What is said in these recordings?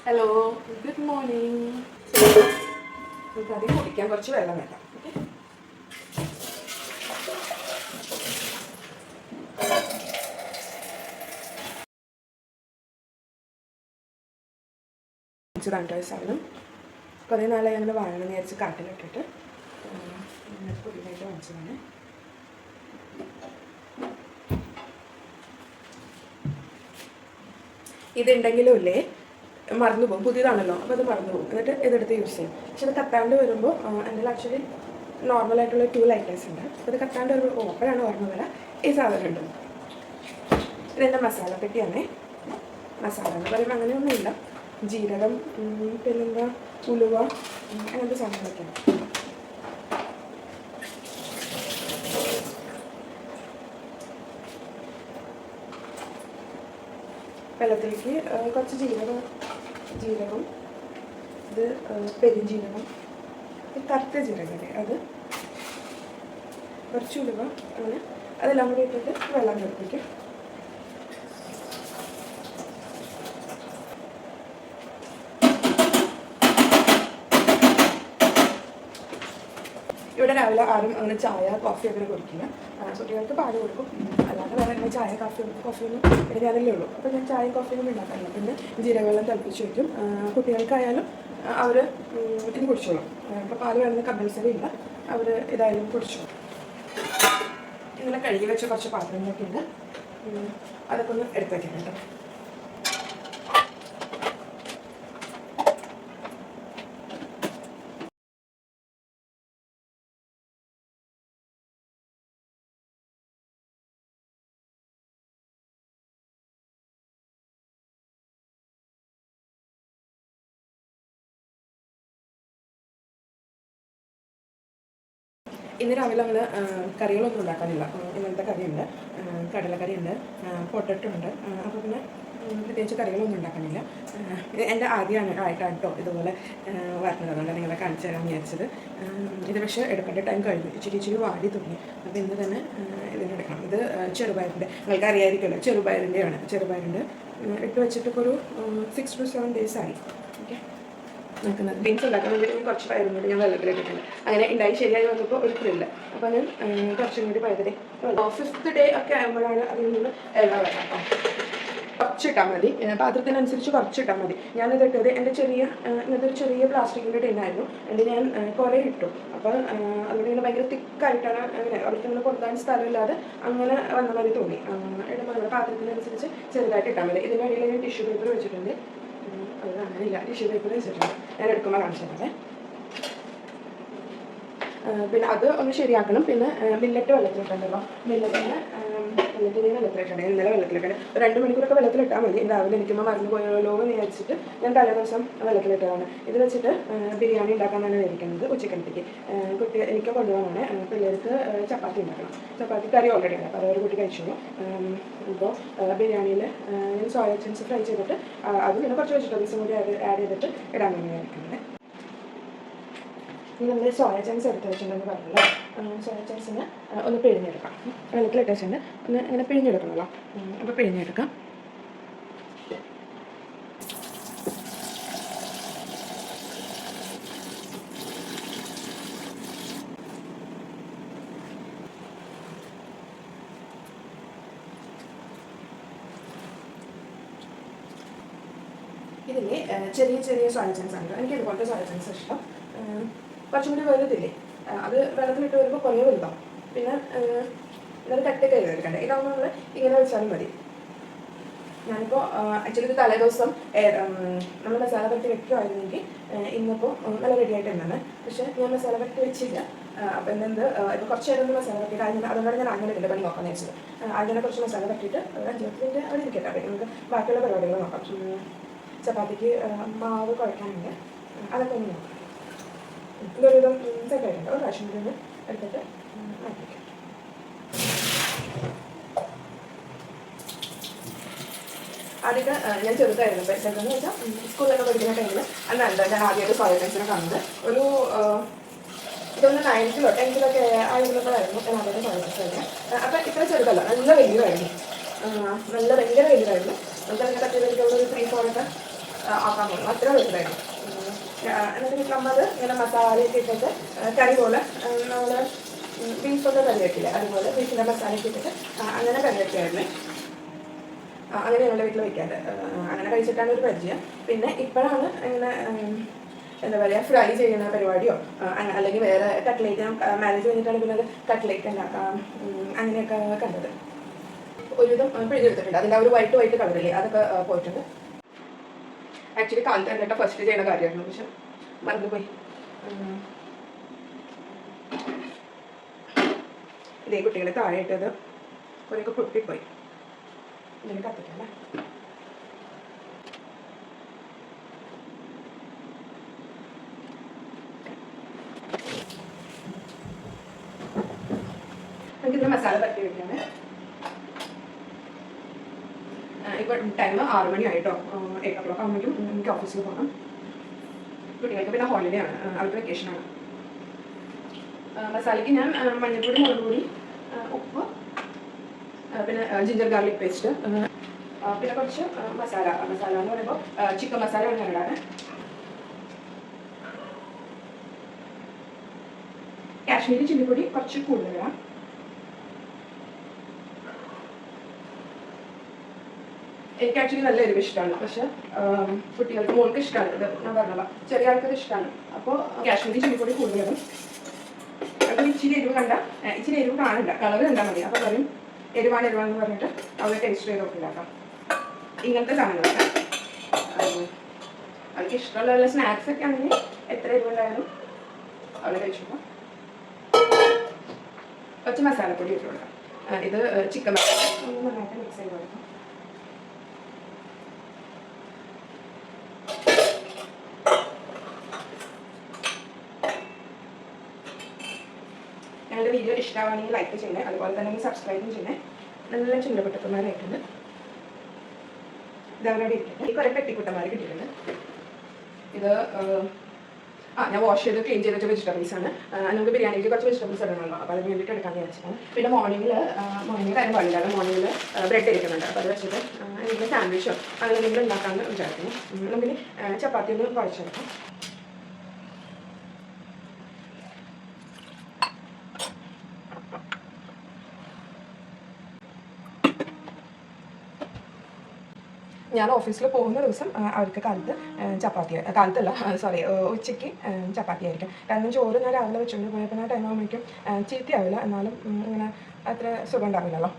Hello, good morning. നമുക്ക് ആദ്യം കുടിക്കാൻ കുറച്ച് വെള്ളം വേണം. ഓക്കെ, കണ്ടോ സാധനം കുറേ നാളായി അങ്ങനെ വാങ്ങണം വിചാരിച്ച് കാട്ടിലിട്ടിട്ട് പുതിയതായിട്ട് വാങ്ങിച്ചതാണ്. ഇതുണ്ടെങ്കിലും ഇല്ലേ മറന്നു പോകും, പുതിയതാണല്ലോ, അപ്പോൾ അത് മറന്നു പോകും. എന്നിട്ട് ഇതെടുത്ത് യൂസ് ചെയ്യും. പക്ഷെ ഇത് കത്താണ്ട് വരുമ്പോൾ എൻ്റെ ആക്ച്വലി നോർമലായിട്ടുള്ള 2 ലൈറ്റേഴ്സ് ഉണ്ട്. അപ്പോൾ ഇത് കത്താണ്ട് വരുമ്പോൾ അപ്പോഴാണ് ഓർമ്മ വരാം ഈ സാധനം ഉണ്ട്. ഇതെൻ്റെ മസാല പെട്ടിയാണേ. മസാല എന്ന് പറയുമ്പോൾ അങ്ങനെയൊന്നുമില്ല, ജീരകം, പിന്നെന്താ ഉലുവ, അങ്ങനത്തെ സാധനങ്ങളൊക്കെയാണ്. വെള്ളത്തിലേക്ക് കുറച്ച് ജീരകം, ഇത് പെരുംജീരകം, കറുത്ത ജീരകല്ലേ അത്, കുറച്ച് ഉലുവ, അങ്ങനെ അതെല്ലാം കൂടി ഇട്ടിട്ട് വെള്ളം തിളപ്പിക്കും. ഇവിടെ രാവിലെ ആരും അങ്ങനെ ചായ കോഫി അങ്ങനെ കുടിക്കില്ല. കുട്ടികൾക്ക് പാല് കൊടുക്കും, അല്ലാതെ വേറെ അങ്ങനെ ചായ കോഫിയൊന്നും എടുക്കാനല്ലേ ഉള്ളൂ. അപ്പോൾ ഞാൻ ചായയും കോഫിയൊന്നും ഉണ്ടാക്കാറില്ല. പിന്നെ ജീരകവെള്ളം തിളപ്പിച്ച് വയ്ക്കും. കുട്ടികൾക്കായാലും അവർ ഇത് കുടിച്ചോളും. ഇപ്പോൾ പാല് വേണമെന്ന് കമ്പൽസറി ഇല്ല, അവർ ഇതായാലും കുടിച്ചോളും. ഇങ്ങനെ കഴുകി വെച്ച കുറച്ച് പാത്രങ്ങളൊക്കെ ഉണ്ട്, അതൊക്കെ ഒന്ന് എടുത്ത് വയ്ക്കണം കേട്ടോ. ഇന്ന് രാവിലെ അങ്ങനെ കറികളൊന്നും ഉണ്ടാക്കാനില്ല. ഇങ്ങനത്തെ കറിയുണ്ട്, കടലക്കറിയുണ്ട്, പൊട്ടറ്റോ ഉണ്ട്. അപ്പോൾ പിന്നെ പ്രത്യേകിച്ച് കറികളൊന്നും ഉണ്ടാക്കാനില്ല. എൻ്റെ ആദ്യമായിട്ടാണ് കേട്ടോ ഇതുപോലെ വരുന്നത്, അതുകൊണ്ട് നിങ്ങളെ കാണിച്ചു തരാമെന്ന് വിചാരിച്ചത്. ഇത് പക്ഷേ എടുക്കേണ്ട ടൈം കഴിഞ്ഞു, ഇച്ചിരി വാടി തുടങ്ങി. അപ്പോൾ ഇന്ന് തന്നെ ഇതിനെടുക്കണം. ഇത് ചെറുപയറിൻ്റെ, നിങ്ങൾക്ക് അറിയാമായിരിക്കുമല്ലോ, ചെറുപയറിൻ്റെയാണ്. ചെറുപയറിൻ്റെ ഇട്ട് വെച്ചിട്ട് ഇപ്പോൾ ഒരു 6 to 7 days ആയി. ഓക്കെ, നോക്കുന്നത് ബീൻസ് ഉണ്ടാക്കാൻ വേണ്ടി കുറച്ച് പയറും കൂടി ഞാൻ വെള്ളത്തിലിട്ടിട്ടുണ്ട്. അങ്ങനെ ഉണ്ടായി ശരിയായി വന്നപ്പോൾ ഒരു ത്രില്ല. അപ്പോൾ ഞാൻ കുറച്ചും കൂടി പയതേ 5th day ഒക്കെ ആകുമ്പോഴാണ് അതിൽ നിന്ന് എല്ലാം വരാം. കുറച്ചിട്ടാൽ മതി, പാത്രത്തിനനുസരിച്ച് കുറച്ചിട്ടാൽ മതി. ഞാനിത് ഇട്ടത് എൻ്റെ ഇങ്ങനത്തെ ഒരു ചെറിയ പ്ലാസ്റ്റിക്കിൻ്റെ ടിന്നായിരുന്നു. എൻ്റെ ഞാൻ കുറേ ഇട്ടു. അപ്പോൾ അതുകൊണ്ട് ഇങ്ങനെ ഭയങ്കര തിക്കായിട്ടാണ് അങ്ങനെ അവർക്ക് ഇങ്ങനെ കൊടുക്കാൻ സ്ഥലമില്ലാതെ അങ്ങനെ വന്ന മതി തോന്നി. ഇടുമ്പോൾ നമ്മുടെ പാത്രത്തിനനുസരിച്ച് ചെറുതായിട്ട് ഇട്ടാൽ മതി. ഇതിൻ്റെ അടിയിൽ ഞാൻ ടിഷ്യൂ പേപ്പർ വെച്ചിട്ടുണ്ട്. അത് അങ്ങനെയില്ല, ടിഷ്യൂ പേപ്പർ വെച്ചിട്ടുണ്ട്, ഞാൻ എടുക്കുമ്പോൾ കാണിച്ചിട്ടുണ്ടേ. പിന്നെ അത് ഒന്ന് ശരിയാക്കണം. പിന്നെ മില്ലറ്റ് വെള്ളത്തിലിട്ടുണ്ടല്ലോ, മില്ലറ്റിനെ വെള്ളത്തിലിട്ടുണ്ട്. ഇന്നലെ വെള്ളത്തിലിട്ടുണ്ട്. 2 മണിക്കൂറൊക്കെ വെള്ളത്തിലിട്ടാൽ മതി. രാവിലെ എനിക്കുമ്പോൾ മറന്നു പോയാലോ എന്ന് വിചാരിച്ചിട്ട് ഞാൻ തലേദിവസം വെള്ളത്തിലിട്ടതാണ്. ഇത് വെച്ചിട്ട് ബിരിയാണി ഉണ്ടാക്കാനാണ് ഇരിക്കുന്നത് ഉച്ചക്കലത്തേക്ക്. എനിക്ക് കൊണ്ടുപോകാനാണ്. പിള്ളേർക്ക് ചപ്പാത്തി ഉണ്ടാക്കണം. ചപ്പാത്തി കറി ഓൾറെഡി ഉണ്ട്, അപ്പോൾ അതൊരു കുട്ടി കഴിച്ചോളൂ. ഇപ്പോൾ ബിരിയാണിയിൽ ഞാൻ സോയ ചങ്ക്സ് ഫ്രൈ ചെയ്തിട്ട് അത് പിന്നെ കുറച്ച് വെജിറ്റബിൾസും കൂടി ആഡ് ചെയ്തിട്ട് ഇടാൻ വേണ്ടി ഇരിക്കുന്നത്. ഇനി നമ്മൾ സോയ ചങ്ക്സ് എടുത്ത് വെച്ചിട്ടുണ്ടെന്ന് പറഞ്ഞല്ലോ, സോയ ചങ്ക്സിന് ഒന്ന് പിഴിഞ്ഞെടുക്കാം. വെള്ളത്തിലിട്ട് വെച്ചിട്ടുണ്ട്, ഒന്ന് ഇങ്ങനെ പിഴിഞ്ഞെടുക്കണമല്ലോ. അപ്പോൾ പിഴിഞ്ഞെടുക്കാം. ഇതിൽ ചെറിയ സോയ ചങ്ക്സ് ആണ്. എനിക്ക് ഇതുപോലത്തെ സോയ ചങ്ക്സ് ഇഷ്ടം. കുറച്ചും കൂടി വലുതില്ലേ, അത് വെള്ളത്തിലിട്ട് വരുമ്പോൾ കുറേ വലുതാവും. പിന്നെ ഇതൊരു കട്ടൊക്കെ എടുക്കണ്ടേ. ഇതാവുമ്പോൾ നമ്മൾ ഇങ്ങനെ വെച്ചാലും മതി. ഞാനിപ്പോൾ ആക്ച്വലി ഇത് തലേദിവസം നമ്മൾ മസാല പരട്ടി വെക്കുമായിരുന്നെങ്കിൽ ഇന്നിപ്പോൾ നല്ല റെഡി ആയിട്ടുണ്ടാണ്. പക്ഷേ ഞാൻ മസാല പരട്ടി വെച്ചില്ല. അപ്പോൾ എന്തെന്ത് ഇപ്പോൾ കുറച്ച് നേരം ഒന്ന് മസാല പറ്റിയിട്ട് അതുകൊണ്ടാണ് ഞാൻ അങ്ങനെ ഇതിൻ്റെ പണി നോക്കാമെന്ന് വെച്ചത്. അതിനെ കുറച്ച് മസാല പറ്റിയിട്ട് 5-10 മിനിറ്റ് അവിടെ ഇരിക്കട്ടെ. അപ്പോൾ നമുക്ക് ബാക്കിയുള്ള പരിപാടികൾ നോക്കാം. ചപ്പാത്തിക്ക് മാവ് കുഴക്കാനുണ്ട്, അതൊക്കെ ഒന്ന് നോക്കാം. ഇതൊരു വിധം സെറ്റായിട്ടുണ്ട്. ഒരു പ്രാവശ്യം കൂടി ഒന്ന് എടുത്തിട്ട് മാറ്റിക്കാം. ആദ്യമൊക്കെ ഞാൻ ചെറുതായിരുന്നു, ചെറുതെന്ന് വെച്ചാൽ സ്കൂളിലൊക്കെ പഠിക്കുന്ന ടൈമിൽ അന്നല്ല ഞാൻ ആദ്യമായിട്ട് സോയ ചങ്ക്സിനെ കാണുന്നത്. ഒരു ഇതൊന്ന് 9th or 10th ആയിരുന്നപ്പോഴായിരുന്നു ഞാൻ ആദ്യമായിട്ട് സോയ ചങ്ക്സ് കഴിഞ്ഞത്. അപ്പം ഇത്ര ചെറുതല്ല, നല്ല വലിയതായിരുന്നു, ഭയങ്കര വലിയതായിരുന്നു. നമുക്കതിനെ കട്ടിയത് എനിക്ക് ഒരു 3-4 ഒക്കെ ആക്കാൻ പോകുന്നു. അത്ര വലുതായിരുന്നു. എന്നിട്ട് നമ്മൾ അത് ഇങ്ങനെ മസാലയൊക്കെ ഇട്ടിട്ട് കറി പോലെ നമ്മൾ ബീഫൊക്കെ കറി വെക്കില്ല, അതുപോലെ ബീഫിൻ്റെ മസാലയൊക്കെ ഇട്ടിട്ട് അങ്ങനെ കറി വെക്കുമായിരുന്നു. അങ്ങനെ ഞങ്ങളുടെ വീട്ടിൽ വയ്ക്കാറ്. അങ്ങനെ കഴിച്ചിട്ടാണ് ഒരു പരിചയം. പിന്നെ ഇപ്പോഴാണ് ഇങ്ങനെ എന്താ പറയുക, ഫ്രൈ ചെയ്യുന്ന പരിപാടിയോ അല്ലെങ്കിൽ വേറെ കട്ട്ലേറ്റ്, മാരേജ് കഴിഞ്ഞിട്ടാണ് പിന്നെ അത് കട്ട്ലേറ്റ് ഉണ്ടാക്കാം അങ്ങനെയൊക്കെ കണ്ടത്. ഒരുവിധം പിഴിഞ്ഞെടുത്തിട്ടുണ്ട്. അതിൻ്റെ ഒരു വൈറ്റ് കളറില്ലേ, അതൊക്കെ പോയിട്ടുണ്ട്. ആക്ച്വലി കാലത്ത് എന്നിട്ട് ഫസ്റ്റ് ചെയ്യുന്ന കാര്യമായിരുന്നു, പക്ഷെ മറന്നുപോയി. ഇതേ കുട്ടികളെ താഴെ ഇട്ടത് കുറേയൊക്കെ പൊട്ടിപ്പോയി. ഇതിന് കത്തിക്കല്ലേ. നമുക്കിതിന് മസാല തട്ടി വെക്കാണ്. ഇപ്പോൾ ടൈം 6 മണിയായിട്ടോ. 8 o'clock ആകുമ്പോഴേക്കും എനിക്ക് ഓഫീസിൽ പോകണം. കുട്ടികൾക്ക് പിന്നെ ഹോളിഡേ ആണ്, അവർക്ക് വെക്കേഷനാണ്. മസാലയ്ക്ക് ഞാൻ മഞ്ഞൾപ്പൊടി, മുളക് പൊടി, ഉപ്പ്, പിന്നെ ജിഞ്ചർ ഗാർലിക് പേസ്റ്റ്, പിന്നെ കുറച്ച് മസാല എന്ന് പറയുമ്പോൾ ചിക്കൻ മസാലയാണ് ഞാൻ ഇടാറ്. കാശ്മീരി ചില്ലിപ്പൊടി കുറച്ച് കൂടുതലാണ്. എനിക്ക് ആക്ച്വലി നല്ല എരിവ് ഇഷ്ടമാണ്, പക്ഷെ കുട്ടികൾക്ക് മോൾക്ക് ഇഷ്ടമാണ്. ഇത് ഞാൻ പറഞ്ഞല്ലോ, ചെറിയ ആൾക്കത് ഇഷ്ടമാണ്. അപ്പോൾ കാശ്മീരി ചില്ലിപ്പൊടി കൂടുതലും. അപ്പോൾ ഇച്ചിരി എരിവ് ഇച്ചിരി എരിവ് കാണണ്ട, കളർ കണ്ടാൽ മതി. അപ്പോൾ പറയും എരിവാണെന്ന് പറഞ്ഞിട്ട് അവർ ടേസ്റ്റ് ചെയ്ത് നോക്കിണ്ടാക്കാം. ഇങ്ങനത്തെ സാധനങ്ങളൊക്കെ അവർക്ക് ഇഷ്ടമുള്ള സ്നാക്സ് ഒക്കെ ആണെങ്കിൽ എത്ര എരിവുണ്ടായാലും അവർ കഴിച്ചോളാം. കുറച്ച് മസാലപ്പൊടി ഇട്ട് കൊടുക്കാം. ഇത് ചിക്കൻ മസാല നന്നായിട്ട് മിക്സ് ചെയ്ത് കൊടുക്കാം. ഞങ്ങളുടെ വീഡിയോ ഇഷ്ടമാണെങ്കിൽ ലൈക്ക് ചെയ്യണേ, അതുപോലെ തന്നെ സബ്സ്ക്രൈബും ചെയ്യണേ. നല്ല ചുണ്ടപ്പെട്ടുമാരായിട്ടുണ്ട്. ഇതവരോടെ ഇരിക്കട്ടെ. കുറേ പെട്ടിക്കുട്ടന്മാർ കിട്ടിയിട്ടുണ്ട്. ഇത് ഞാൻ വാഷ് ചെയ്ത് ക്ലീൻ ചെയ്ത വെജിറ്റബിൾസ് ആണ്. നമുക്ക് ബിരിയാണിക്ക് കുറച്ച് വെജിറ്റബിൾസ് ഇടണമല്ലോ, അപ്പോൾ അതിന് വേണ്ടിയിട്ട് എടുക്കാൻ വിചാരിച്ചതാണ്. പിന്നെ മോർണിംഗിൽ കാര്യം പാടില്ല, മോർണിംഗിൽ ബ്രെഡ് ഇരിക്കുന്നുണ്ട്. അപ്പോൾ അത് വെച്ചിട്ട് എന്തെങ്കിലും സാൻഡ്വിച്ചോ അങ്ങനെ എന്തെങ്കിലും ഉണ്ടാക്കാമെന്ന് വിചാരിക്കുന്നു. നമുക്കിനി ചപ്പാത്തി ഒന്ന് കുഴച്ചെടുക്കാം. ഞാൻ ഓഫീസിൽ പോകുന്ന ദിവസം അവർക്ക് ഉച്ചയ്ക്ക് ചപ്പാത്തി ആയിരിക്കും. കാരണം ചോറ് ഞാൻ രാവിലെ വെച്ചുകൊണ്ട് പോയപ്പോൾ ആ ടൈം ആകുമ്പോഴേക്കും ചീത്തയാവില്ല, എന്നാലും ഇങ്ങനെ അത്ര സുഖം ഉണ്ടാവില്ലല്ലോ.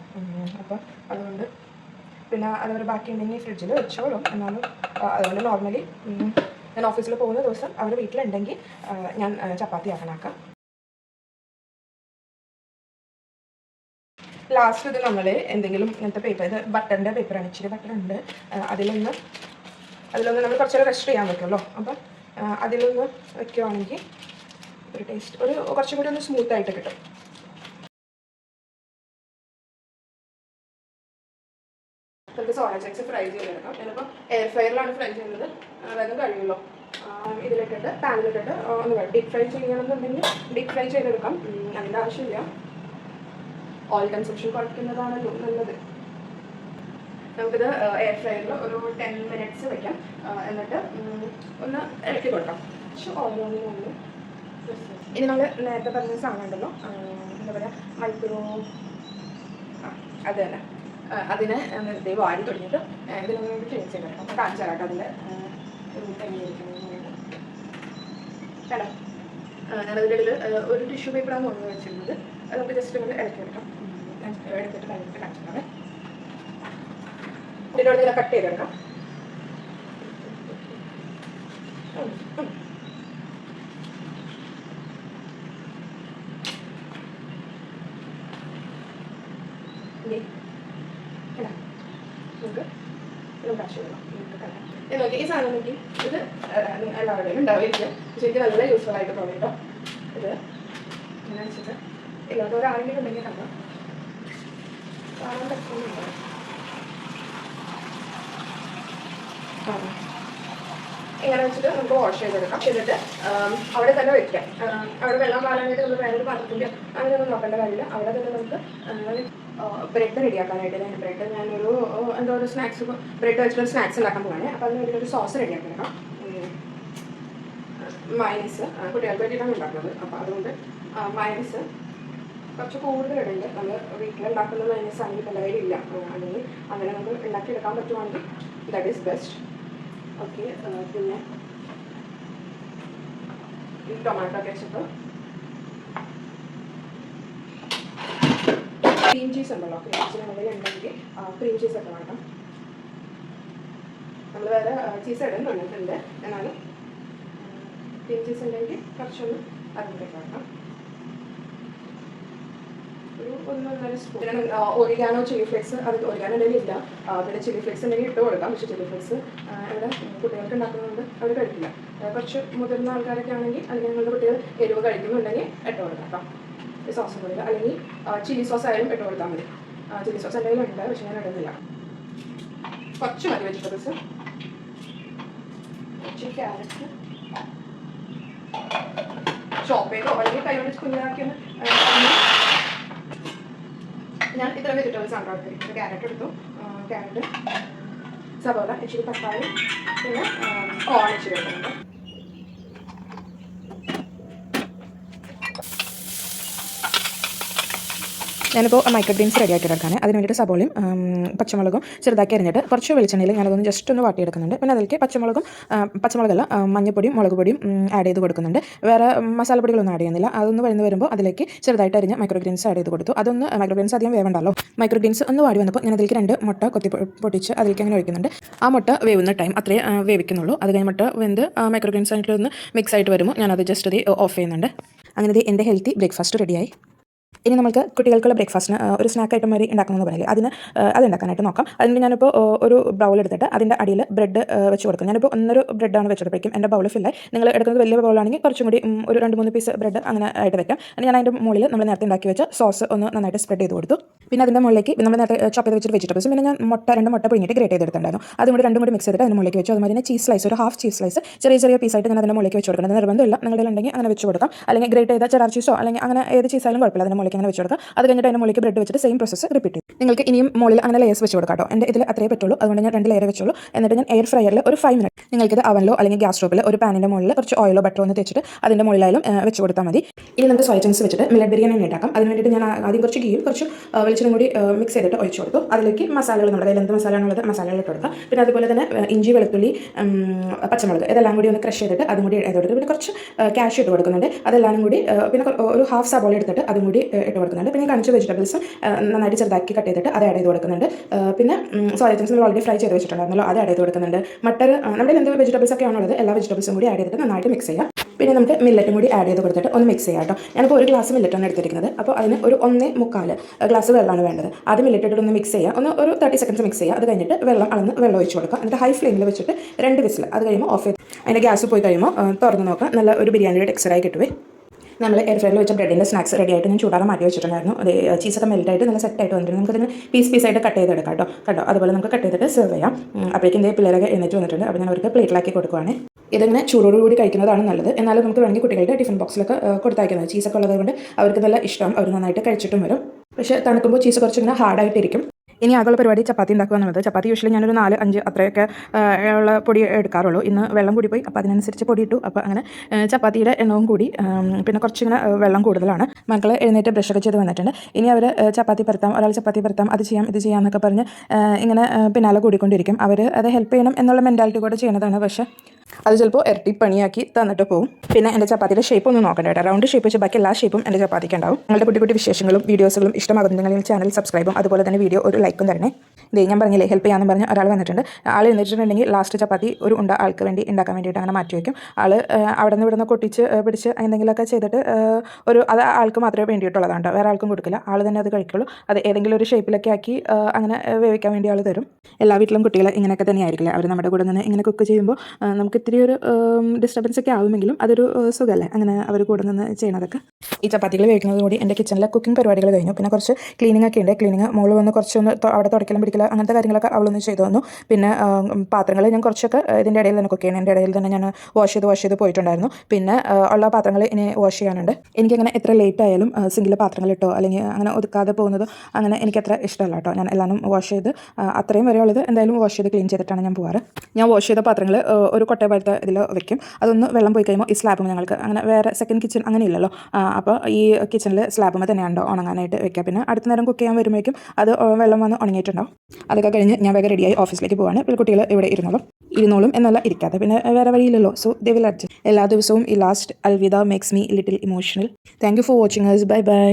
അപ്പോൾ അതുകൊണ്ട് പിന്നെ അതവർ ബാക്കി ഉണ്ടെങ്കിൽ ഫ്രിഡ്ജിൽ വെച്ചോളും. എന്നാലും അതുകൊണ്ട് നോർമലി ഞാൻ ഓഫീസിൽ പോകുന്ന ദിവസം അവർ വീട്ടിലുണ്ടെങ്കിൽ ഞാൻ ചപ്പാത്തി ആക്കാനാക്കാം. ലാസ്റ്റ് ഇത് നമ്മൾ എന്തെങ്കിലും ഇങ്ങനത്തെ പേപ്പർ, ഇത് ബട്ടറിൻ്റെ പേപ്പറാണ്, ഇച്ചിരി ബട്ടറുണ്ട്. അതിലൊന്ന് നമ്മൾ കുറച്ചേരം റെസ്റ്റ് ചെയ്യാൻ പറ്റുമല്ലോ. അപ്പം അതിലൊന്ന് വയ്ക്കുകയാണെങ്കിൽ ഒരു ടേസ്റ്റ് കുറച്ചും കൂടി ഒന്ന് സ്മൂത്തായിട്ട് കിട്ടും. നമുക്ക് സോയ ചങ്ക്സ് ഫ്രൈ ചെയ്തെടുക്കാം. ഞാനിപ്പോൾ എയർ ഫ്രയറിലാണ് ഫ്രൈ ചെയ്യുന്നത്, അതായത് കഴിയുമല്ലോ. ഇതിലിട്ടിട്ട് പാനിലിട്ടിട്ട് ഒന്ന് ഡീപ് ഫ്രൈ ചെയ്യണമെന്നുണ്ടെങ്കിൽ ഡീപ് ഫ്രൈ ചെയ്തെടുക്കാം. അതിൻ്റെ ആവശ്യമില്ല, ഓയിൽ കൺസംഷൻ കുറയ്ക്കുന്നതാണല്ലോ നല്ലത്. നമുക്കിത് എയർ ഫ്രയറിൽ ഒരു 10 minutes വയ്ക്കാം. എന്നിട്ട് ഒന്ന് ഇളക്കി കൊടുക്കാം. പക്ഷെ ഓരോന്നിനും ഇനി നമ്മൾ നേരത്തെ പറഞ്ഞ സാധനം ഉണ്ടല്ലോ, എന്താ പറയുക, മൈക്രോ അത് തന്നെ, അതിനെ നേരത്തെ വാരി തുടങ്ങിയിട്ട് ഇതിനൊന്നും ക്ലീൻ ചെയ്തെടുക്കാം. അപ്പോൾ കാണിച്ചു തരാം അതിൻ്റെ കേട്ടോ. ഞാനതിൻ്റെ ഇടയിൽ ഒരു ടിഷ്യൂ പേപ്പറാണ് കൊണ്ടു വെച്ചിരുന്നത്. അത് നമുക്ക് ജസ്റ്റ് ഒന്ന് ഇളക്കി എടുക്കാം. എടുത്തിട്ട് കഴിഞ്ഞിട്ട് കാണിച്ചിട്ടാണ് ഇതിനോട് ഇങ്ങനെ കട്ട് ചെയ്തെടുക്കാം. നോക്കി ഈ സാധനം നോക്കി, ഇത് എല്ലാവരുടെയും ഉണ്ടാവില്ല, പക്ഷെ എനിക്ക് നല്ല യൂസ്ഫുൾ ആയിട്ട് തോന്നി കേട്ടോ. ഇത് ഇങ്ങനെ വെച്ചിട്ട് ഇല്ലാത്ത ഒരാളെങ്കിലും ഉണ്ടെങ്കിൽ കാണാം, കാണാൻ പറ്റുന്നുണ്ടോ? ഇങ്ങനെ വെച്ചിട്ട് നമുക്ക് വാഷ് ചെയ്തെടുക്കാം. എന്നിട്ട് അവിടെ തന്നെ വെക്കാം. അവിടെ വെള്ളം പാലാനായിട്ട് നമ്മൾ വേറൊരു പാത്രത്തിൻ്റെ അങ്ങനെയൊന്നും നോക്കേണ്ട കാര്യമില്ല. അവിടെ തന്നെ നമുക്ക് ബ്രെഡ് റെഡിയാക്കാനായിട്ട് ബ്രെഡ് ഞാനൊരു എന്തോ ഒരു സ്നാക്സ് ബ്രെഡ് വെച്ചിട്ടൊരു സ്നാക്സ് ഉണ്ടാക്കാൻ പോവാണ്. അപ്പോൾ അതിന് വേണ്ടിയിട്ട് ഒരു സോസ് റെഡിയാക്കി എടുക്കാം. മയണീസ് കുട്ടികൾക്ക് വേണ്ടിയിട്ടാണ് ഉണ്ടാക്കുന്നത്. അപ്പോൾ അതുകൊണ്ട് മയണീസ് കുറച്ച് കൂടുതൽ ഇടുന്നുണ്ട്. നമ്മൾ വീട്ടിലുണ്ടാക്കുന്ന മയണീസ് ആണെങ്കിൽ പല കയ്യിലില്ല, അല്ലെങ്കിൽ അങ്ങനെ നമുക്ക് ഉണ്ടാക്കിയെടുക്കാൻ പറ്റുവാണെങ്കിൽ ദാറ്റ് ഈസ് ബെസ്റ്റ്. ഓക്കെ, പിന്നെ ഈ ടൊമാറ്റോ കെച്ചപ്പ്, ക്രീം ചീസ് ഉണ്ടല്ലോ, ക്രീം ചീസ് നമ്മുടെ ഉണ്ടെങ്കിൽ ക്രീം ചീസ് ഒക്കെ വേണം. നമ്മൾ വേറെ ചീസ് ഇടുന്നുണ്ട്, എന്നാലും ക്രീം ചീസ് ഉണ്ടെങ്കിൽ കുറച്ചൊന്ന് അതിൻ്റെ വേണം. ഒരു 1-1.5 സ്പൂൺ. പിന്നെ ഒറിഗാനോ ചില്ലി ഫ്ലേക്സ്, അത് ഒറിഗാനോ ഉണ്ടെങ്കിൽ ഇല്ല, പിന്നെ ചില്ലി ഫ്ലേക്സ് ഉണ്ടെങ്കിൽ ഇട്ട് കൊടുക്കാം. പക്ഷേ ചില്ലി ഫ്ലേക്സ് ഇവിടെ കുട്ടികൾക്ക് ഉണ്ടാക്കുന്നതുകൊണ്ട് അവർ കഴിക്കില്ല. കുറച്ച് മുതിർന്ന ആൾക്കാരൊക്കെ ആണെങ്കിൽ, അല്ലെങ്കിൽ നിങ്ങളുടെ കുട്ടികൾ എരിവ് കഴിക്കുന്നുണ്ടെങ്കിൽ ഇട്ട് കൊടുക്കാം കേട്ടോ. ഈ സോസും കൊടുക്കുക, അല്ലെങ്കിൽ ചില്ലി സോസ് ആയാലും ഇട്ട് കൊടുത്താൽ മതി. ചില്ലി സോസ് എന്തെങ്കിലും ഉണ്ട്, പക്ഷെ ഞാൻ ഇടുന്നില്ല. കുറച്ച് മതി വെജിറ്റബിൾസ്. കുറച്ച് ക്യാരറ്റ് ചോപ്പ് ചെയ്തോ അല്ലെങ്കിൽ കൈകൊണ്ട് കുഞ്ഞാക്കിയൊന്ന്. ഞാൻ ഇത്ര വെജിറ്റബിൾസ് ആണ് എടുത്തിരിക്കുന്നത്. ക്യാരറ്റ് എടുത്തു, ക്യാരറ്റ്, സവോള, ഇച്ചിരി തക്കാളി, പിന്നെ ഓൺ ഇച്ചിരി എടുക്കുന്നുണ്ട്. ഞാനിപ്പോൾ മൈക്രോ ഗ്രീൻസ് റെഡിയാക്കി എടുക്കാൻ അതിന് വേണ്ടിയിട്ട് സബോളയും പച്ചമുളകും ചെറുതാക്കി അരിഞ്ഞിട്ട് കുറച്ച് വെളിച്ചെണ്ണയിൽ ഞാനതൊന്ന് ജസ്റ്റ് ഒന്ന് വാട്ടിയെടുക്കുന്നുണ്ട്. പിന്നെ അതിലേക്ക് പച്ചമുളകല്ല മഞ്ഞപ്പൊടിയും മുളക് പൊടിയും ആഡ് ചെയ്ത് കൊടുക്കുന്നുണ്ട്. വേറെ മസാലപ്പൊടികളൊന്നും ആഡ് ചെയ്യുന്നില്ല. അതൊന്ന് വരുമ്പോൾ അതിലേക്ക് ചെറുതായിട്ട് അരിഞ്ഞ് മൈക്രോ ഗ്രീൻസ് ആഡ് ചെയ്ത് കൊടുത്തു. അതൊന്ന് മൈക്രോ ഗ്രീൻസ് അധികം വേവണ്ടല്ലോ. മൈക്രോ ഗ്രീൻസ് ഒന്ന് വാടി വന്നപ്പോൾ ഞാൻ അതിലേക്ക് 2 മുട്ട പൊട്ടിച്ച് അതിലേക്ക് അങ്ങനെ ഒഴിക്കുന്നുണ്ട്. ആ മുട്ട വേവുന്ന ടൈം അത്രേ വേവിക്കുന്നുള്ളൂ. അത് കഴിഞ്ഞ് മുട്ട വെന്ത് മൈക്രോ ഗ്രീൻസ് ആയിട്ട് ഒന്ന് മിക്സ് ആയിട്ട് വരുമ്പോൾ ഞാനത് ജസ്റ്റ് അത് ഓഫ് ചെയ്യുന്നുണ്ട്. അങ്ങനെ എൻ്റെ ഹെൽത്തി ബ്രേക്ക്ഫാസ്റ്റ് റെഡിയായി. ഇനി നമുക്ക് കുട്ടികൾക്കുള്ള ബ്രേക്ക്ഫാസ്റ്റിന് ഒരു സ്നാക്ക് ഐറ്റം മാതിരി ഉണ്ടാക്കണമെന്ന് പറയില്ലേ, അത് ഉണ്ടാക്കാനായിട്ട് നോക്കാം. അതിന് ഞാനിപ്പോൾ ഒരു ബൗൾ എടുത്തിട്ട് അതിൻ്റെ അടിയിൽ ബ്രെഡ് വെച്ച് കൊടുക്കും. ഞാനിപ്പോൾ 1 ബ്രെഡാണ് വെച്ചപ്പോഴേക്കും എൻ്റെ ബൗൾ ഫില്ലായി. നിങ്ങൾ എടുക്കുന്നത് വലിയ ബൗളാണെങ്കിൽ കുറച്ചും കൂടി ഒരു 2-3 പീസ് ബ്രെഡ് അങ്ങനെ ആയിട്ട് വെക്കാം. ഞാൻ അതിൻ്റെ മുകളിൽ നമ്മൾ നേരത്തെ ഉണ്ടാക്കി വെച്ച സോസ് ഒന്ന് നന്നായിട്ട് സ്പ്രെഡ് ചെയ്ത് കൊടുത്തു. പിന്നെ അതിൻ്റെ മുകളിലേക്ക് നമ്മൾ നേരത്തെ ചോപ്പ് ചെയ്ത് വെച്ചിട്ട് വെജിറ്റബിൾസ്, പിന്നെ ഞാൻ 2 മുട്ട പുഴുങ്ങിയിട്ട് ഗ്രേറ്റ് ചെയ്തെടുത്തിട്ടുണ്ടായിരുന്നു. അതും കൂടി 2 കൂടി മിക്സ് ചെയ്തിട്ട് അതിന് മുകളിലേക്ക് വെച്ചു. അതുമാതിരി തന്നെ ചീസ് സ്ലൈസ്, ഒരു ഹാഫ് ചീസ് സ്ലൈസ് ചെറിയ പീസായിട്ട് ഞാൻ അതിൻ്റെ മുകളിലേക്ക് വെച്ച് കൊടുക്കുന്നത്. നിർബന്ധമില്ല, നിങ്ങളുടെ ഉണ്ടെങ്കിൽ അങ്ങനെ വെച്ച് കൊടുക്കാം. അല്ലെങ്കിൽ ഗ്രേറ്റ് ചെയ്ത ചെറാർ ചീസോ അല്ലെങ്കിൽ അങ്ങനെ ഏത് ചീസായാലും കുഴപ്പമില്ല, അതിൻ്റെ മുകളിലേക്ക് അങ്ങനെ വെച്ച് കൊടുക്കാം. അത് കഴിഞ്ഞിട്ട് അതിൻ്റെ മുകളിലേക്ക് ബ്രെഡ് വെച്ചിട്ട് സെയിം പ്രോസസ്സ് റിപ്പീറ്റ് ചെയ്യും. നിങ്ങൾക്ക് ഇനിയും മുകളിൽ അങ്ങനെ ലെയേഴ്സ് വെച്ച് കൊടുക്കാം കേട്ടോ. എൻ്റെ ഇതിൽ അത്രയേ പറ്റുള്ളൂ, അതുകൊണ്ട് ഞാൻ 2 ലെയർ വെച്ചുള്ളൂ. എന്നിട്ട് ഞാൻ എയർ ഫ്രയറിൽ ഒരു 5 മിനിറ്റ്, നിങ്ങൾക്കിത് അവനിലോ അല്ലെങ്കിൽ ഗ്യാസ് സ്റ്റോപ്പിൽ ഒരു പാനിൻ്റെ മുകളിൽ കുറച്ച് ഓയിലോ ബട്ടറോ ഒന്ന് തെച്ചിട്ട് അതിൻ്റെ മുകളിലായാലും വെച്ച് കൊടുത്താൽ മതി. ഇനി നമുക്ക് സോയ ചങ്ക്സ് വെച്ചിട്ട് മില്ലറ്റ് ബിരിയാണി ഉണ്ടാക്കാം. അതിന് വേണ്ടിയിട്ട് ഞാൻ ആദ്യം കുറച്ച് ഗീയും കുറച്ച് വെളിച്ചെണ്ണയും കൂടി മിക്സ് ചെയ്തിട്ട് ഒഴിച്ചു കൊടുത്തു. അതിലേക്ക് മസാലകൾ, നമ്മുടെ കയ്യിൽ എന്ത് മസാലയാണുള്ളത് മസാലകൾ ഇട്ട് കൊടുക്കാം. പിന്നെ അതുപോലെ തന്നെ ഇഞ്ചി, വെളുത്തുള്ളി, പച്ചമുളക് ഇതെല്ലാം കൂടി ഒന്ന് ക്രഷ് ചെയ്തിട്ട് അതും കൂടി ഇട്ട് കൊടുത്തു. പിന്നെ കുറച്ച് ക്യാഷ് ഇട്ട് കൊടുക്കുന്നുണ്ട്. അതെല്ലാം കൂടി പിന്നെ ഒരു ഹാഫ് സബോള എടുത്തിട്ട് അതും കൂടി ഇട്ട് കൊടുക്കുന്നുണ്ട്. പിന്നെ കാണിച്ച വെജിറ്റബിൾസ് നന്നായിട്ട് ചെറുതാക്കി കട്ട് ചെയ്തിട്ട് അത് ആഡ് ചെയ്ത് കൊടുക്കുന്നുണ്ട്. പിന്നെ സോയ ചങ്ക്സ് നമ്മൾ ഓൾറെഡി ഫ്രൈ ചെയ്ത് വെച്ചിട്ടുണ്ടായിരുന്നല്ലോ, അത് ആഡ് ചെയ്ത് കൊടുക്കുന്നുണ്ട്. മട്ടർ, നമ്മുടെ എന്ത് വെജിറ്റബിൾസ് ഒക്കെ ആണുള്ളത് എല്ലാ വെജിറ്റബിൾസും കൂടി ആഡ് ചെയ്തിട്ട് നന്നായിട്ട് മിക്സ് ചെയ്യാം. പിന്നെ നമുക്ക് മില്ലറ്റും കൂടി ആഡ് ചെയ്ത് കൊടുത്തിട്ട് ഒന്ന് മിക്സ് ചെയ്യാം കേട്ടോ. ഞാനിപ്പോൾ 1 ഗ്ലാസ് മില്ലറ്റാണ് എടുത്തിരിക്കുന്നത്. അപ്പോൾ അതിന് ഒരു 1.25 ഗ്ലാസ് വെള്ളമാണ് വേണ്ടത്. ആദ്യം മില്ലറ്റ് ഇട്ടിട്ട് ഒന്ന് മിക്സ് ചെയ്യുക, ഒരു 30 സെക്കൻഡ്സ് മിക്സ് ചെയ്യുക. അത് കഴിഞ്ഞിട്ട് വെള്ളം ഒഴിച്ച് കൊടുക്കുക. എന്നിട്ട് ഹൈ ഫ്ലെയിമിൽ വെച്ചിട്ട് 2 വിസിൽ, അത് കഴിയുമ്പോൾ ഓഫ് ചെയ്ത് അതിൻ്റെ ഗ്യാസ് പോയി കഴിയുമ്പോൾ തുറന്ന് നോക്കുക. നല്ല ഒരു ബിരിയാണിയുടെ ടെക്സ്ചറായി കിട്ടുവേ. നമ്മൾ എയർ ഫ്രയറിൽ വെച്ച ബ്രെഡിൻ്റെ സ്നാക്സ് റെഡി ആയിട്ട് ഞാൻ ചൂടാറാൻ മാറ്റി വെച്ചിട്ടുണ്ടായിരുന്നു. അത് ചീസൊക്കെ മെൽറ്റായിട്ട് നല്ല സെറ്റായിട്ട് വന്നിട്ടുണ്ട്. നമുക്കതിന് പീസായിട്ട് കട്ട് ചെയ്തെടുക്കാം കേട്ടോ. അതുപോലെ നമുക്ക് കട്ട് ചെയ്തിട്ട് സെർവ് ചെയ്യാം. അപ്പോഴേക്കും ഇതേ പിള്ളേരൊക്കെ എഴുന്നേറ്റ് വന്നിട്ടുണ്ട്. അപ്പോൾ ഞാൻ അവർക്ക് പ്ലേറ്റിലാക്കി കൊടുക്കുവാണ്. ഇതിങ്ങനെ ചൂടോടുകൂടി കഴിക്കുന്നതാണ് നല്ലത്. എന്നാലും നമുക്ക് വേണമെങ്കിൽ കുട്ടികളുടെ ടിഫിൻ ബോക്സിലൊക്കെ കൊടുത്തയക്കുന്നത്. ചീസൊക്കെ ഉള്ളതുകൊണ്ട് അവർക്ക് നല്ല ഇഷ്ടം, അവർ നന്നായിട്ട് കഴിച്ചിട്ടും വരും. പക്ഷേ തണുക്കുമ്പോൾ ചീസ് കുറച്ചിങ്ങനെ ഹാർഡായിട്ടിരിക്കും. ഇനി ആകുള്ള പരിപാടി ചപ്പാത്തി ഉണ്ടാക്കുക എന്നുള്ളത്. ചപ്പാത്തി യൂഷ്വലി ഞാനൊരു 4-5 അത്രയൊക്കെ ഉള്ള പൊടി എടുക്കാറുള്ളൂ. ഇന്ന് വെള്ളം കൂടി പോയി, അപ്പോൾ അതിനനുസരിച്ച് പൊടി ഇട്ടു. അപ്പോൾ അങ്ങനെ ചപ്പാത്തിയുടെ എണ്ണവും കൂടി, പിന്നെ കുറച്ചിങ്ങനെ വെള്ളം കൂടുതലാണ്. മക്കൾ എഴുന്നേറ്റ് ബ്രഷൊക്കെ ചെയ്ത് വന്നിട്ടുണ്ട്. ഇനി അവർ ചപ്പാത്തി പരത്താം, ഒരാൾ ചപ്പാത്തി പരത്താം, അത് ചെയ്യാം ഇത് ചെയ്യാം എന്നൊക്കെ പറഞ്ഞ് ഇങ്ങനെ പിന്നാലെ കൂടിക്കൊണ്ടിരിക്കും. അവർ അത് ഹെൽപ്പ് ചെയ്യണം എന്നുള്ള മെൻറ്റാലിറ്റി കൂടെ ചെയ്യുന്നതാണ്. പക്ഷേ അത് ചിലപ്പോൾ ഇരട്ടി പണിയാക്കി തന്നിട്ട് പോകും. പിന്നെ എൻ്റെ ചപ്പാത്തിയുടെ ഷേപ്പ് ഒന്നും നോക്കണ്ട കേട്ടോ. റൗണ്ട് ഷേപ്പ് വെച്ച് ബാക്കി എല്ലാ ഷേപ്പും എൻ്റെ ചപ്പാത്തിക്ക് ഉണ്ടാവും. നിങ്ങളുടെ കുട്ടി വിശേഷങ്ങളും വീഡിയോസുകളും ഇഷ്ടമാകുന്നുണ്ടെങ്കിൽ ചാനൽ സബ്സ്ക്രൈബും അതുപോലെ തന്നെ വീഡിയോ ഒരു ലൈക്കും തരണേ. ഇതേ ഞാൻ പറഞ്ഞില്ലേ ഹെൽപ്പ് ചെയ്യാമെന്ന് പറഞ്ഞ് ഒരാൾ വന്നിട്ടുണ്ട്. ആൾ എന്നിട്ടുണ്ടെങ്കിൽ ലാസ്റ്റ് ചപ്പാത്തി ഒരു ആൾക്ക് വേണ്ടി ഉണ്ടാക്കാൻ വേണ്ടിയിട്ട് അങ്ങനെ മാറ്റി വയ്ക്കും. ആൾ അവിടെ നിന്ന് ഇവിടുന്ന് കൊട്ടിച്ച് പിടിച്ച് എന്തെങ്കിലുമൊക്കെ ചെയ്തിട്ട് അത് ആൾക്ക് മാത്രമേ വേണ്ടിയിട്ടുള്ളതാണ് കേട്ടോ. വേറെ ആൾക്കും കൊടുക്കില്ല. ആൾ തന്നെ അത് കഴിക്കുള്ളൂ. അത് ഏതെങ്കിലും ഒരു ഷേപ്പിലൊക്കെ ആക്കി അങ്ങനെ വേവിക്കാൻ വേണ്ടി ആൾ തരും. എല്ലാ വീട്ടിലും കുട്ടികൾ ഇങ്ങനെയൊക്കെ തന്നെ ആയിരിക്കില്ല. അവർ നമ്മുടെ കൂടെ നിന്ന് ഇങ്ങനെ കുക്ക് ചെയ്യുമ്പോൾ നമുക്ക് ഇത്തിരി ഒരു ഡിസ്റ്റർബൻസ് ഒക്കെ ആവുമെങ്കിലും അതൊരു സുഖമല്ലേ അങ്ങനെ അവർ കൂടെ നിന്ന് ചെയ്യണതൊക്കെ. ഈ ചപ്പാത്തികൾ വേവിക്കുന്നത് കൂടി എൻ്റെ കിച്ചണിലെ കുക്കിംഗ് പരിപാടികൾ കഴിഞ്ഞു. പിന്നെ കുറച്ച് ക്ലീനിങ് ഒക്കെ ഉണ്ട്. ക്ലീനിങ് മോള് വന്ന് കുറച്ചൊന്ന് അവിടെ തുടക്കലും പിടിക്കലും കുളിപ്പിക്കൽ അങ്ങനത്തെ കാര്യങ്ങളൊക്കെ അവളൊന്ന് ചെയ്തു തന്നു. പിന്നെ പാത്രങ്ങൾ ഞാൻ കുറച്ചൊക്കെ ഇതിൻ്റെ ഇടയിൽ തന്നെ കുക്ക് ചെയ്യണതിൻ്റെ ഇടയിൽ തന്നെ ഞാൻ വാഷ് ചെയ്ത് പോയിട്ടുണ്ടായിരുന്നു. പിന്നെ ഉള്ള പാത്രങ്ങൾ ഇനി വാഷ് ചെയ്യാനുണ്ട്. എനിക്കങ്ങനെ എത്ര ലേറ്റ് ആയാലും സിങ്കിൽ പാത്രങ്ങളിട്ടോ അല്ലെങ്കിൽ അങ്ങനെ ഒതുക്കാതെ പോകുന്നത് അങ്ങനെ എനിക്കത്ര ഇഷ്ടമല്ല കേട്ടോ. ഞാൻ എല്ലാവരും വാഷ് ചെയ്ത് അത്രയും വരെ ഉള്ളത് എന്തായാലും വാഷ് ചെയ്ത് ക്ലീൻ ചെയ്തിട്ടാണ് ഞാൻ പോകാറ്. ഞാൻ വാഷ് ചെയ്ത പാത്രങ്ങൾ ഒരു കൊട്ട പോലത്തെ ഇതിൽ വെക്കും. അതൊന്ന് വെള്ളം പോയി കഴിയുമ്പോൾ ഈ സ്ലാബും ഞങ്ങൾക്ക് അങ്ങനെ വേറെ സെക്കൻഡ് കിച്ചൺ അങ്ങനെ ഇല്ലല്ലോ. അപ്പോൾ ഈ കിച്ചണിൽ സ്ലാബുമ്പോൾ തന്നെയാണോ ഉണങ്ങാനായിട്ട് വെക്കുക. പിന്നെ അടുത്ത നേരം കുക്ക് ചെയ്യാൻ വരുമ്പോഴേക്കും അത് വെള്ളം വന്ന് ഉണങ്ങിയിട്ടുണ്ടാവും. അതൊക്കെ കഴിഞ്ഞ് ഞാൻ വേഗം റെഡിയായി ഓഫീസിലേക്ക് പോവാണ്. കുട്ടികൾ ഇവിടെ ഇരുന്നോളും എന്നല്ല ഇരിക്കാതെ പിന്നെ വേറെ വഴിയില്ലല്ലോ. So they will adjust. എല്ലാ ദിവസവും ഈ ലാസ്റ്റ് അൽവിദ makes me little emotional. Thank you for watching us. Bye by.